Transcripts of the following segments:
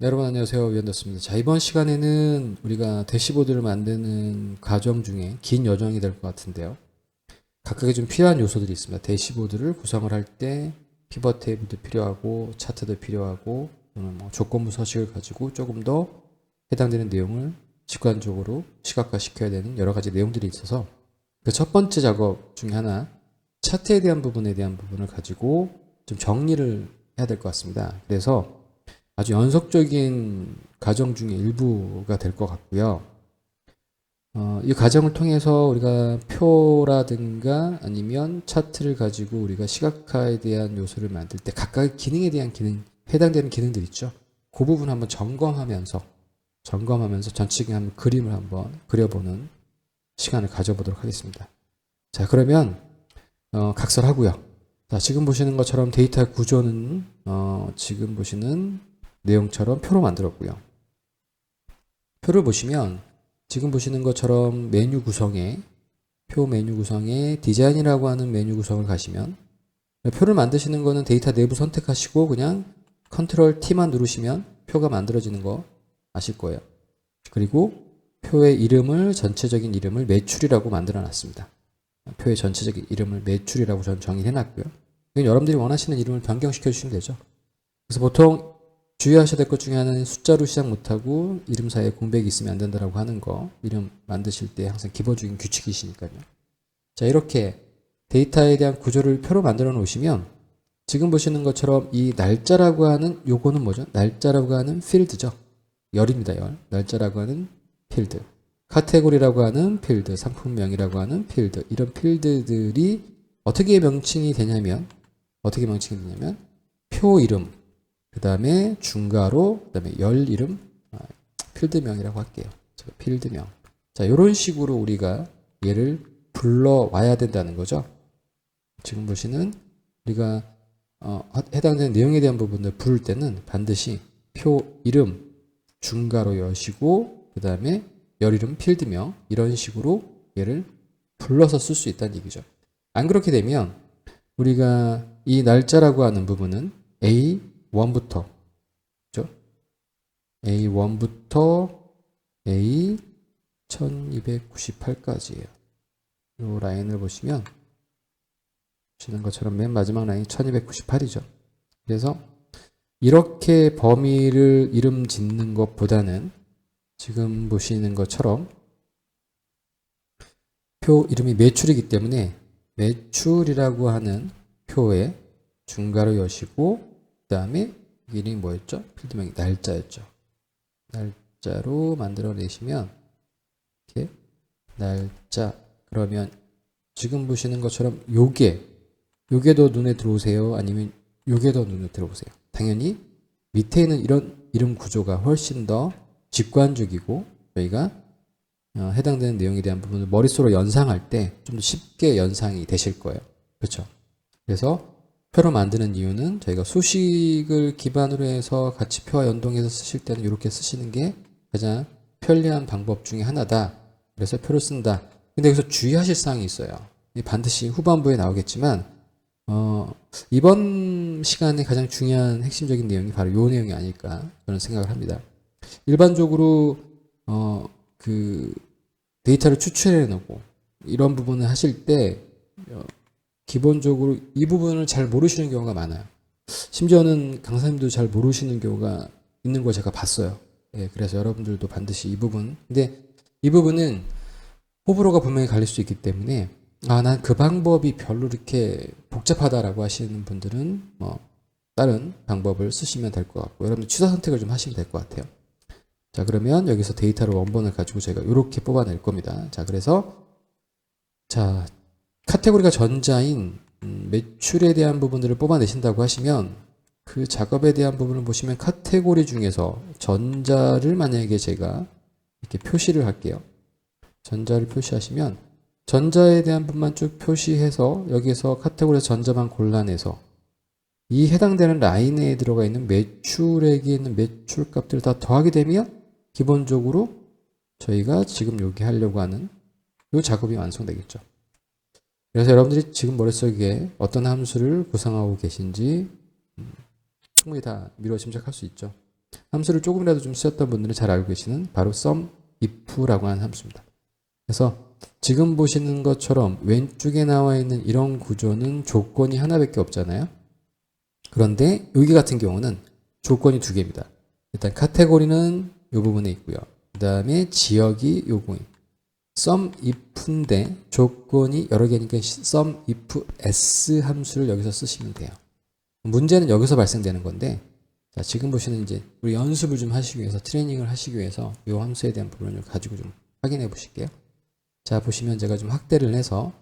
네, 여러분 안녕하세요. 위원됐습니다. 자, 이번 시간에는 우리가 대시보드를 만드는 과정 중에 긴 여정이 될 것 같은데요. 각각의 좀 필요한 요소들이 있습니다. 대시보드를 구성을 할 때 피벗 테이블도 필요하고 차트도 필요하고 조건부 서식을 가지고 조금 더 해당되는 내용을 직관적으로 시각화 시켜야 되는 여러 가지 내용들이 있어서 그 첫 번째 작업 중에 하나 차트에 대한 부분을 가지고 좀 정리를 해야 될 것 같습니다. 그래서 아주 연속적인 과정 중에 일부가 될 것 같고요. 이 과정을 통해서 우리가 표라든가 아니면 차트를 가지고 우리가 시각화에 대한 요소를 만들 때 각각의 기능에 대한 해당되는 기능들 있죠. 그 부분 한번 점검하면서 전체적인 한번 그림을 한번 그려보는 시간을 가져보도록 하겠습니다. 자, 그러면 각설하고요. 자, 지금 보시는 것처럼 데이터 구조는 지금 보시는 내용처럼 표로 만들었고요. 표를 보시면 지금 보시는 것처럼 표 메뉴 구성에 디자인이라고 하는 메뉴 구성을 가시면 표를 만드시는 거는 데이터 내부 선택하시고 그냥 컨트롤 T만 누르시면 표가 만들어지는 거 아실 거예요. 그리고 표의 전체적인 이름을 매출이라고 만들어 놨습니다. 표의 전체적인 이름을 매출이라고 전 정의해 놨고요. 여러분들이 원하시는 이름을 변경시켜 주시면 되죠. 그래서 보통 주의하셔야 될 것 중에 하나는 숫자로 시작 못하고 이름 사이에 공백이 있으면 안 된다라고 하는 거, 이름 만드실 때 항상 기본적인 규칙이시니까요. 자, 이렇게 데이터에 대한 구조를 표로 만들어 놓으시면 지금 보시는 것처럼 이 날짜라고 하는 요거는 뭐죠? 날짜라고 하는 필드죠. 열입니다. 열. 날짜라고 하는 필드. 카테고리라고 하는 필드, 상품명이라고 하는 필드. 이런 필드들이 어떻게 명칭이 되냐면 표 이름, 그 다음에 중괄호, 그 다음에 열 이름, 필드명이라고 할게요. 필드명. 자, 이런 식으로 우리가 얘를 불러와야 된다는 거죠. 지금 보시는 우리가 해당되는 내용에 대한 부분을 부를 때는 반드시 표 이름, 중괄호 여시고, 그 다음에 열 이름, 필드명 이런 식으로 얘를 불러서 쓸 수 있다는 얘기죠. 안 그렇게 되면 우리가 이 날짜라고 하는 부분은 A1부터 그죠? A1부터 A1298까지예요. 이 라인을 보시면 것처럼 맨 마지막 라인이 1298이죠. 그래서 이렇게 범위를 이름 짓는 것보다는 지금 보시는 것처럼 표 이름이 매출이기 때문에 매출이라고 하는 표에 중괄호 여시고 그 다음에 이름이 뭐였죠? 필드명이 날짜였죠. 날짜로 만들어내시면 이렇게 날짜 그러면 지금 보시는 것처럼 요게 더 눈에 들어오세요? 아니면 요게 더 눈에 들어오세요? 당연히 밑에 있는 이런 이름 구조가 훨씬 더 직관적이고 저희가 해당되는 내용에 대한 부분을 머릿속으로 연상할 때 좀 더 쉽게 연상이 되실 거예요. 그렇죠? 그래서 표로 만드는 이유는 저희가 수식을 기반으로 해서 같이 표와 연동해서 쓰실 때는 이렇게 쓰시는 게 가장 편리한 방법 중에 하나다. 그래서 표를 쓴다. 근데 여기서 주의하실 사항이 있어요. 반드시 후반부에 나오겠지만 이번 시간에 가장 중요한 핵심적인 내용이 바로 이 내용이 아닐까 저는 생각을 합니다. 일반적으로 그 데이터를 추출해 놓고 이런 부분을 하실 때 기본적으로 이 부분을 잘 모르시는 경우가 많아요. 심지어는 강사님도 잘 모르시는 경우가 있는 걸 제가 봤어요. 예, 그래서 여러분들도 반드시 이 부분. 근데 이 부분은 호불호가 분명히 갈릴 수 있기 때문에 난 그 방법이 별로 이렇게 복잡하다라고 하시는 분들은 다른 방법을 쓰시면 될 것 같고 여러분들 취사 선택을 좀 하시면 될 것 같아요. 자, 그러면 여기서 데이터를 원본을 가지고 저희가 이렇게 뽑아낼 겁니다. 자, 그래서 자, 카테고리가 전자인 매출에 대한 부분들을 뽑아내신다고 하시면 그 작업에 대한 부분을 보시면 카테고리 중에서 전자를 만약에 제가 이렇게 표시를 할게요. 전자를 표시하시면 전자에 대한 부분만 쭉 표시해서 여기서 카테고리에서 전자만 골라내서 이 해당되는 라인에 들어가 있는 매출액에 있는 매출 값들을 다 더하게 되면 기본적으로 저희가 지금 여기 하려고 하는 이 작업이 완성되겠죠. 그래서 여러분들이 지금 머릿속에 어떤 함수를 구상하고 계신지 충분히 다 미루어 짐작할 수 있죠. 함수를 조금이라도 좀 쓰셨던 분들은 잘 알고 계시는 바로 SUMIF라고 하는 함수입니다. 그래서 지금 보시는 것처럼 왼쪽에 나와 있는 이런 구조는 조건이 하나밖에 없잖아요. 그런데 여기 같은 경우는 조건이 두 개입니다. 일단 카테고리는 이 부분에 있고요. 그 다음에 지역이 요거인 SUMIF인데 조건이 여러 개니까 SUMIFS 함수를 여기서 쓰시면 돼요. 문제는 여기서 발생되는 건데, 자, 지금 보시는 이제 우리 연습을 좀 하시기 위해서 트레이닝을 하시기 위해서 이 함수에 대한 부분을 가지고 좀 확인해 보실게요. 자, 보시면 제가 좀 확대를 해서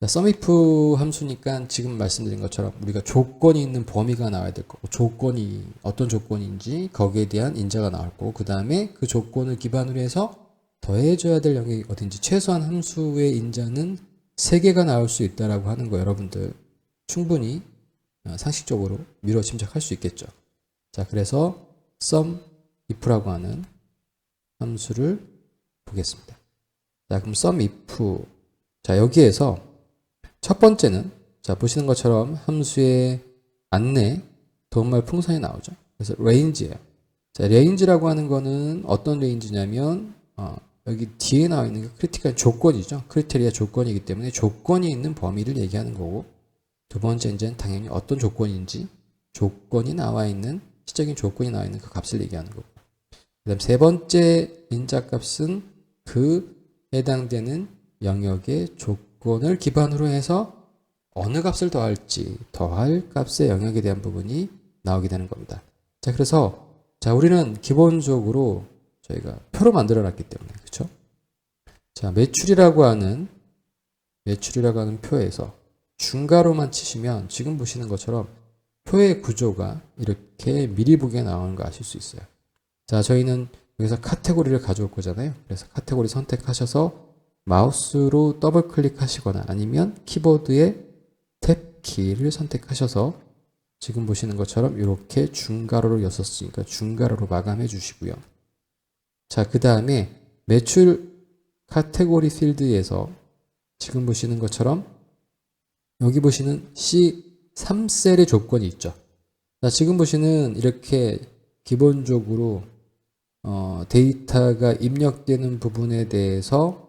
자, SUMIF 함수니까 지금 말씀드린 것처럼 우리가 조건이 있는 범위가 나와야 될 거고, 조건이 어떤 조건인지 거기에 대한 인자가 나올 거고, 그 다음에 그 조건을 기반으로 해서 더해줘야 될 영역이 어딘지, 최소한 함수의 인자는 3개가 나올 수 있다라고 하는 거 여러분들 충분히 상식적으로 미뤄 짐작할 수 있겠죠. 자, 그래서 SUMIF라고 하는 함수를 보겠습니다. 자, 그럼 SUMIF. 자, 여기에서 첫 번째는, 자, 보시는 것처럼 함수의 안내, 도움말 풍선이 나오죠. 그래서 range예요. 자, range라고 하는 거는 어떤 range냐면, 여기 뒤에 나와 있는 게 크리티컬 조건이죠. 크리테리아 조건이기 때문에 조건이 있는 범위를 얘기하는 거고, 두 번째 이제는 당연히 어떤 조건인지, 조건이 나와 있는, 시적인 조건이 나와 있는 그 값을 얘기하는 거고. 그 다음 세 번째 인자값은 그 해당되는 영역의 조건을 기반으로 해서 어느 값을 더할지, 더할 값의 영역에 대한 부분이 나오게 되는 겁니다. 자, 그래서 자, 우리는 기본적으로 저희가 표로 만들어 놨기 때문에, 그렇죠? 자, 매출이라고 하는 표에서 중괄호만 치시면 지금 보시는 것처럼 표의 구조가 이렇게 미리 보기에 나오는 거 아실 수 있어요. 자, 저희는 여기서 카테고리를 가져올 거잖아요. 그래서 카테고리 선택하셔서 마우스로 더블 클릭하시거나 아니면 키보드의 탭 키를 선택하셔서 지금 보시는 것처럼 이렇게 중괄호로 였었으니까 중괄호로 마감해 주시고요. 자, 그 다음에 매출 카테고리 필드에서 지금 보시는 것처럼 여기 보시는 C3셀의 조건이 있죠. 자, 지금 보시는 이렇게 기본적으로 데이터가 입력되는 부분에 대해서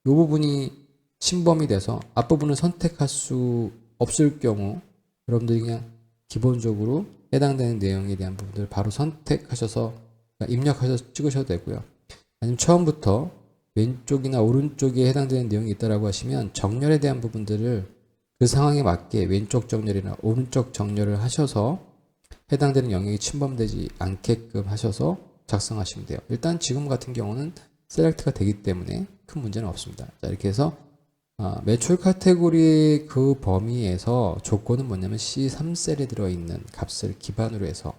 이 부분이 침범이 돼서 앞부분을 선택할 수 없을 경우 여러분들이 그냥 기본적으로 해당되는 내용에 대한 부분들을 바로 선택하셔서 입력하셔서 찍으셔도 되고요. 아니면 처음부터 왼쪽이나 오른쪽에 해당되는 내용이 있다라고 하시면 정렬에 대한 부분들을 그 상황에 맞게 왼쪽 정렬이나 오른쪽 정렬을 하셔서 해당되는 영역이 침범되지 않게끔 하셔서 작성하시면 돼요. 일단 지금 같은 경우는 셀렉트가 되기 때문에 큰 문제는 없습니다. 자, 이렇게 해서 매출 카테고리 그 범위에서 조건은 뭐냐면 C3셀에 들어있는 값을 기반으로 해서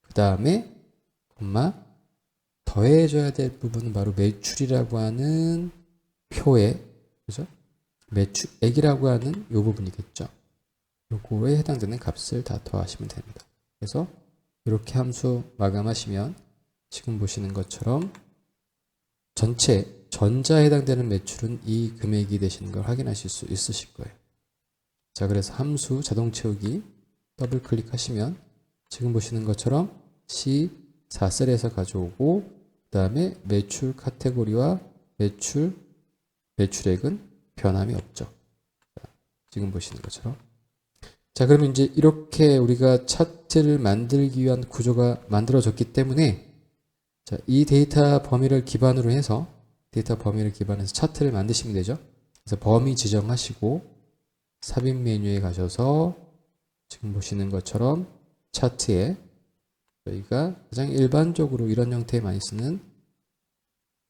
그 다음에 더해줘야 될 부분은 바로 매출이라고 하는 표에, 그죠? 매출액이라고 하는 이 부분이겠죠. 요거에 해당되는 값을 다 더하시면 됩니다. 그래서 이렇게 함수 마감하시면 지금 보시는 것처럼 전체 전자에 해당되는 매출은 이 금액이 되시는 걸 확인하실 수 있으실 거예요. 자, 그래서 함수 자동 채우기 더블 클릭하시면 지금 보시는 것처럼 C4셀에서 가져오고 그 다음에 매출 카테고리와 매출액은 변함이 없죠. 자, 지금 보시는 것처럼. 자, 그러면 이제 이렇게 우리가 차트를 만들기 위한 구조가 만들어졌기 때문에 자, 이 데이터 범위를 기반으로 해서 차트를 만드시면 되죠. 그래서 범위 지정하시고 삽입 메뉴에 가셔서 지금 보시는 것처럼 차트에 저희가 가장 일반적으로 이런 형태에 많이 쓰는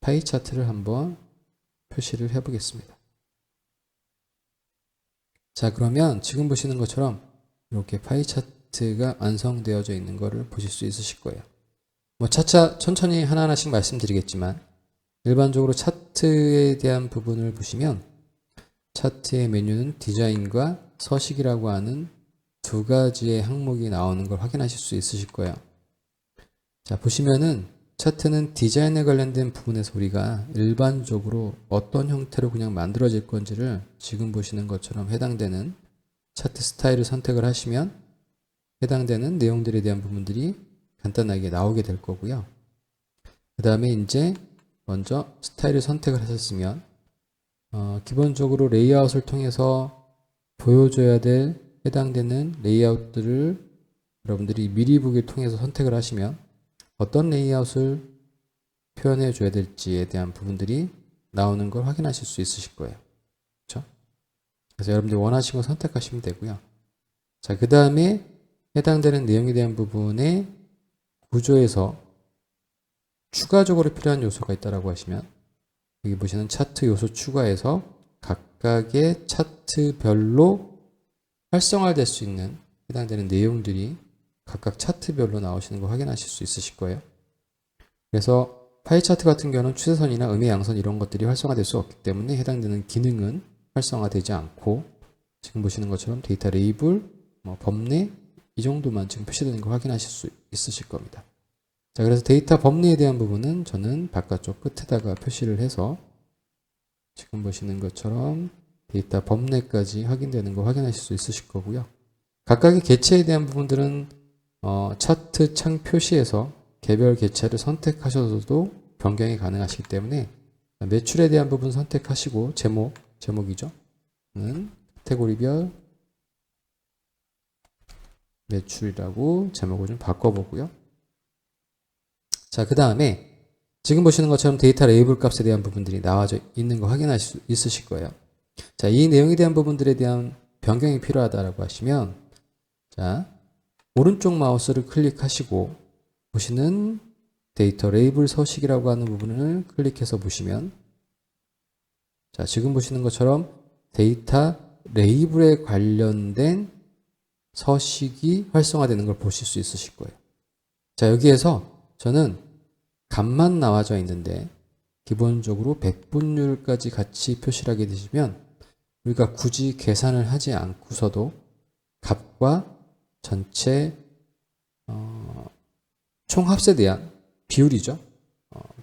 파이 차트를 한번 표시를 해 보겠습니다. 자, 그러면 지금 보시는 것처럼 이렇게 파이 차트가 완성되어져 있는 것을 보실 수 있으실 거예요. 뭐 차차 천천히 하나하나씩 말씀드리겠지만 일반적으로 차트에 대한 부분을 보시면 차트의 메뉴는 디자인과 서식이라고 하는 두 가지의 항목이 나오는 걸 확인하실 수 있으실 거예요. 자, 보시면은 차트는 디자인에 관련된 부분에서 우리가 일반적으로 어떤 형태로 그냥 만들어질 건지를 지금 보시는 것처럼 해당되는 차트 스타일을 선택을 하시면 해당되는 내용들에 대한 부분들이 간단하게 나오게 될 거고요. 그 다음에 이제 먼저 스타일을 선택을 하셨으면 기본적으로 레이아웃을 통해서 보여줘야 될 해당되는 레이아웃들을 여러분들이 미리 보기를 통해서 선택을 하시면 어떤 레이아웃을 표현해 줘야 될지에 대한 부분들이 나오는 걸 확인하실 수 있으실 거예요. 그렇죠? 그래서 여러분들이 원하시는 걸 선택하시면 되고요. 자, 그 다음에 해당되는 내용에 대한 부분에 구조에서 추가적으로 필요한 요소가 있다라고 하시면 여기 보시는 차트 요소 추가에서 각각의 차트별로 활성화될 수 있는 해당되는 내용들이 각각 차트별로 나오시는 걸 확인하실 수 있으실 거예요. 그래서 파이 차트 같은 경우는 추세선이나 음의 양선 이런 것들이 활성화될 수 없기 때문에 해당되는 기능은 활성화되지 않고 지금 보시는 것처럼 데이터 레이블, 범례 이 정도만 지금 표시되는 걸 확인하실 수 있으실 겁니다. 자, 그래서 데이터 범례에 대한 부분은 저는 바깥쪽 끝에다가 표시를 해서 지금 보시는 것처럼 데이터 범례까지 확인되는 거 확인하실 수 있으실 거고요. 각각의 개체에 대한 부분들은 차트 창 표시에서 개별 개체를 선택하셔서도 변경이 가능하시기 때문에 매출에 대한 부분 선택하시고 제목이죠. 카테고리별 매출이라고 제목을 좀 바꿔보고요. 자, 그 다음에 지금 보시는 것처럼 데이터 레이블 값에 대한 부분들이 나와져 있는 거 확인하실 수 있으실 거예요. 자, 이 내용에 대한 부분들에 대한 변경이 필요하다라고 하시면 자, 오른쪽 마우스를 클릭하시고 보시는 데이터 레이블 서식이라고 하는 부분을 클릭해서 보시면 자, 지금 보시는 것처럼 데이터 레이블에 관련된 서식이 활성화되는 걸 보실 수 있으실 거예요. 자, 여기에서 저는 값만 나와져 있는데 기본적으로 백분율까지 같이 표시를 하게 되시면 우리가 굳이 계산을 하지 않고서도 값과 전체 총합에 대한 비율이죠.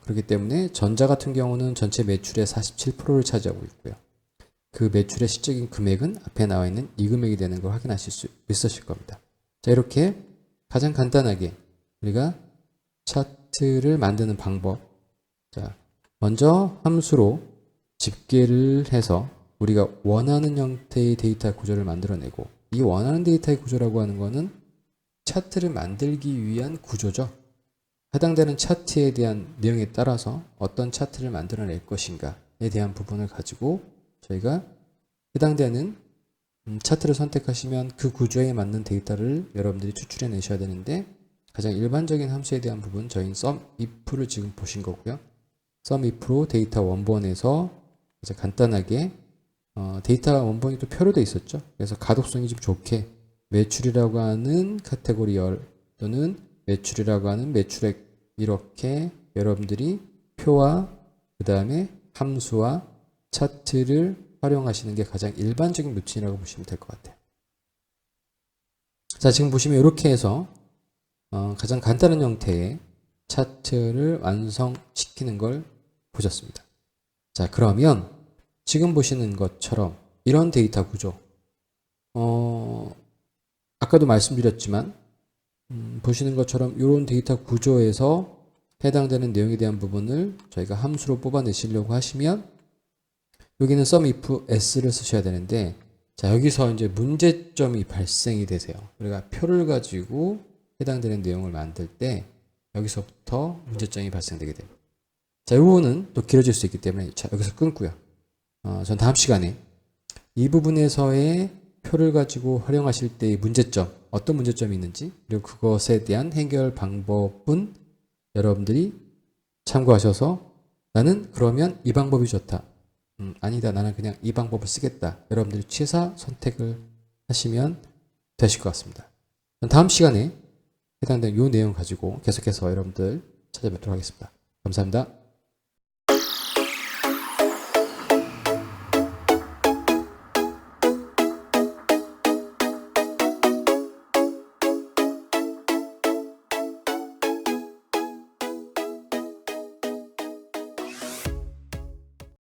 그렇기 때문에 전자 같은 경우는 전체 매출의 47%를 차지하고 있고요. 그 매출의 실적인 금액은 앞에 나와 있는 이 금액이 되는 걸 확인하실 수 있으실 겁니다. 자, 이렇게 가장 간단하게 우리가 차트를 만드는 방법. 자, 먼저 함수로 집계를 해서 우리가 원하는 형태의 데이터 구조를 만들어내고 이 원하는 데이터의 구조라고 하는 거는 차트를 만들기 위한 구조죠. 해당되는 차트에 대한 내용에 따라서 어떤 차트를 만들어낼 것인가에 대한 부분을 가지고 저희가 해당되는 차트를 선택하시면 그 구조에 맞는 데이터를 여러분들이 추출해 내셔야 되는데 가장 일반적인 함수에 대한 부분 저희는 SUMIF를 지금 보신 거고요. SUMIF로 데이터 원본에서 이제 간단하게 데이터 원본이 또 표로 되어 있었죠. 그래서 가독성이 좀 좋게 매출이라고 하는 카테고리열 또는 매출이라고 하는 매출액 이렇게 여러분들이 표와 그 다음에 함수와 차트를 활용하시는 게 가장 일반적인 루틴이라고 보시면 될 것 같아요. 자, 지금 보시면 이렇게 해서 가장 간단한 형태의 차트를 완성시키는 걸 보셨습니다. 자, 그러면 지금 보시는 것처럼 이런 데이터 구조 아까도 말씀드렸지만 보시는 것처럼 이런 데이터 구조에서 해당되는 내용에 대한 부분을 저희가 함수로 뽑아내시려고 하시면 여기는 SUMIF S를 쓰셔야 되는데 자, 여기서 이제 문제점이 발생이 되세요. 우리가 표를 가지고 해당되는 내용을 만들 때 여기서부터 문제점이 발생되게 됩니다. 자, 이 부분은 또 길어질 수 있기 때문에 자, 여기서 끊고요. 전 다음 시간에 이 부분에서의 표를 가지고 활용하실 때의 문제점, 어떤 문제점이 있는지 그리고 그것에 대한 해결 방법은 여러분들이 참고하셔서 나는 그러면 이 방법이 좋다. 아니다. 나는 그냥 이 방법을 쓰겠다. 여러분들이 취사 선택을 하시면 되실 것 같습니다. 다음 시간에 해당되는 이 내용 가지고 계속해서 여러분들 찾아뵙도록 하겠습니다. 감사합니다.